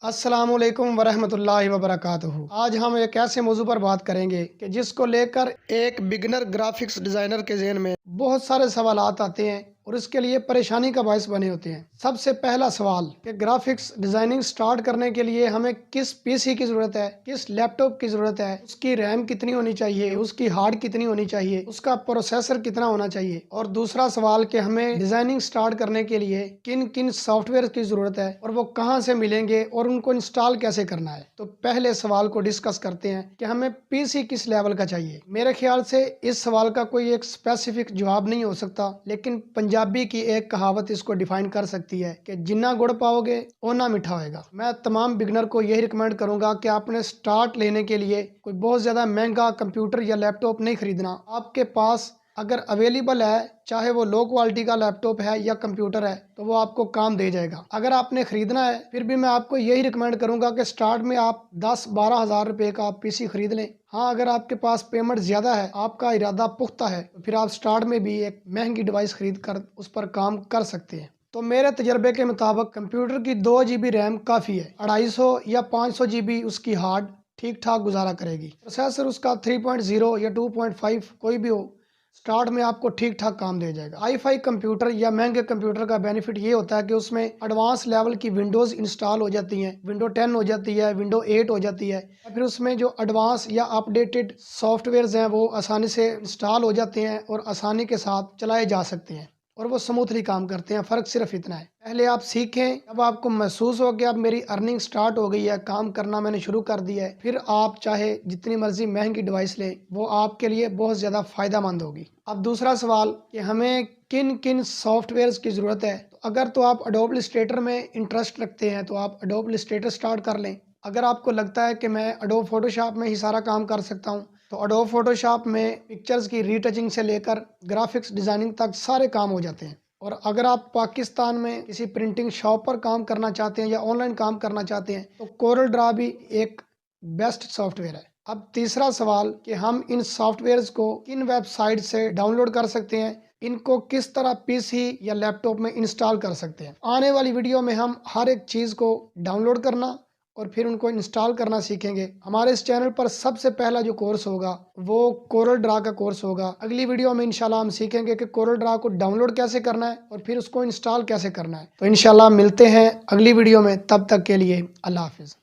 السلام علیکم ورحمۃ اللہ وبرکاتہ۔ آج ہم ایک ایسے موضوع پر بات کریں گے کہ جس کو لے کر ایک بگنر گرافکس ڈیزائنر کے ذہن میں بہت سارے سوالات آتے ہیں اور اس کے لیے پریشانی کا باعث بنے ہوتے ہیں۔ سب سے پہلا سوال کہ گرافکس ڈیزائننگ سٹارٹ کرنے کے لیے ہمیں کس پی سی کی ضرورت ہے، کس لیپ ٹاپ کی ضرورت ہے، اس کی ریم کتنی ہونی چاہیے، اس کی ہارڈ کتنی ہونی چاہیے، اس کا پروسیسر کتنا ہونا چاہیے، اور دوسرا سوال کہ ہمیں ڈیزائننگ سٹارٹ کرنے کے لیے کن کن سافٹ ویئر کی ضرورت ہے اور وہ کہاں سے ملیں گے اور ان کو انسٹال کیسے کرنا ہے۔ تو پہلے سوال کو ڈسکس کرتے ہیں کہ ہمیں پی سی کس لیول کا چاہیے۔ میرے خیال سے اس سوال کا کوئی ایک اسپیسیفک جواب نہیں ہو سکتا، لیکن پنجابی کی ایک کہاوت اس کو ڈیفائن کر سکتی ہے کہ جنہ گڑ پاؤ گے اونا میٹھا ہوئے گا۔ میں تمام بگنر کو یہی ریکمینڈ کروں گا کہ آپ نے سٹارٹ لینے کے لیے کوئی بہت زیادہ مہنگا کمپیوٹر یا لیپ ٹاپ نہیں خریدنا۔ آپ کے پاس اگر اویلیبل ہے، چاہے وہ لو کوالٹی کا لیپ ٹاپ ہے یا کمپیوٹر ہے، تو وہ آپ کو کام دے جائے گا۔ اگر آپ نے خریدنا ہے پھر بھی میں آپ کو یہی ریکمینڈ کروں گا کہ سٹارٹ میں آپ 10-12 ہزار روپے کا آپ پی سی خرید لیں۔ ہاں، اگر آپ کے پاس پیمنٹ زیادہ ہے، آپ کا ارادہ پختہ ہے، تو پھر آپ سٹارٹ میں بھی ایک مہنگی ڈیوائس خرید کر اس پر کام کر سکتے ہیں۔ تو میرے تجربے کے مطابق کمپیوٹر کی 2 جی بی ریم کافی ہے، 250 یا 500 جی بی اس کی ہارڈ ٹھیک ٹھاک گزارا کرے گی۔ پروسیسر اس کا 3.0 یا 2.5 کوئی بھی ہو، سٹارٹ میں آپ کو ٹھیک ٹھاک کام دے جائے گا۔ ہائی فائی کمپیوٹر یا مہنگے کمپیوٹر کا بینیفٹ یہ ہوتا ہے کہ اس میں ایڈوانس لیول کی ونڈوز انسٹال ہو جاتی ہیں، ونڈو 10 ہو جاتی ہے، ونڈو 8 ہو جاتی ہے، پھر اس میں جو ایڈوانس یا اپ ڈیٹڈ سافٹ ویئرز ہیں وہ آسانی سے انسٹال ہو جاتے ہیں اور آسانی کے ساتھ چلائے جا سکتے ہیں اور وہ سموتھلی کام کرتے ہیں۔ فرق صرف اتنا ہے، پہلے آپ سیکھیں، جب آپ کو محسوس ہو کہ اب میری ارننگ سٹارٹ ہو گئی ہے، کام کرنا میں نے شروع کر دیا ہے، پھر آپ چاہے جتنی مرضی مہنگی ڈیوائس لیں، وہ آپ کے لیے بہت زیادہ فائدہ مند ہوگی۔ اب دوسرا سوال کہ ہمیں کن کن سافٹ ویئرز کی ضرورت ہے۔ اگر تو آپ اڈوب السٹریٹر میں انٹرسٹ رکھتے ہیں تو آپ اڈوب السٹریٹر سٹارٹ کر لیں۔ اگر آپ کو لگتا ہے کہ میں اڈوب فوٹو شاپ میں ہی سارا کام کر سکتا ہوں، تو اڈوب فوٹو شاپ میں پکچرز کی ری ٹچنگ سے لے کر گرافکس ڈیزائننگ تک سارے کام ہو جاتے ہیں۔ اور اگر آپ پاکستان میں کسی پرنٹنگ شاپ پر کام کرنا چاہتے ہیں یا آن لائن کام کرنا چاہتے ہیں تو کورل ڈرا بھی ایک بیسٹ سافٹ ویئر ہے۔ اب تیسرا سوال کہ ہم ان سافٹ ویئرز کو کن ویب سائٹ سے ڈاؤن لوڈ کر سکتے ہیں، ان کو کس طرح پی سی یا لیپ ٹاپ میں انسٹال کر سکتے ہیں۔ آنے والی ویڈیو میں ہم ہر ایک چیز کو ڈاؤن لوڈ کرنا اور پھر ان کو انسٹال کرنا سیکھیں گے۔ ہمارے اس چینل پر سب سے پہلا جو کورس ہوگا وہ کورل ڈرا کا کورس ہوگا۔ اگلی ویڈیو میں انشاءاللہ ہم سیکھیں گے کہ کورل ڈرا کو ڈاؤن لوڈ کیسے کرنا ہے اور پھر اس کو انسٹال کیسے کرنا ہے۔ تو انشاءاللہ ملتے ہیں اگلی ویڈیو میں، تب تک کے لیے اللہ حافظ۔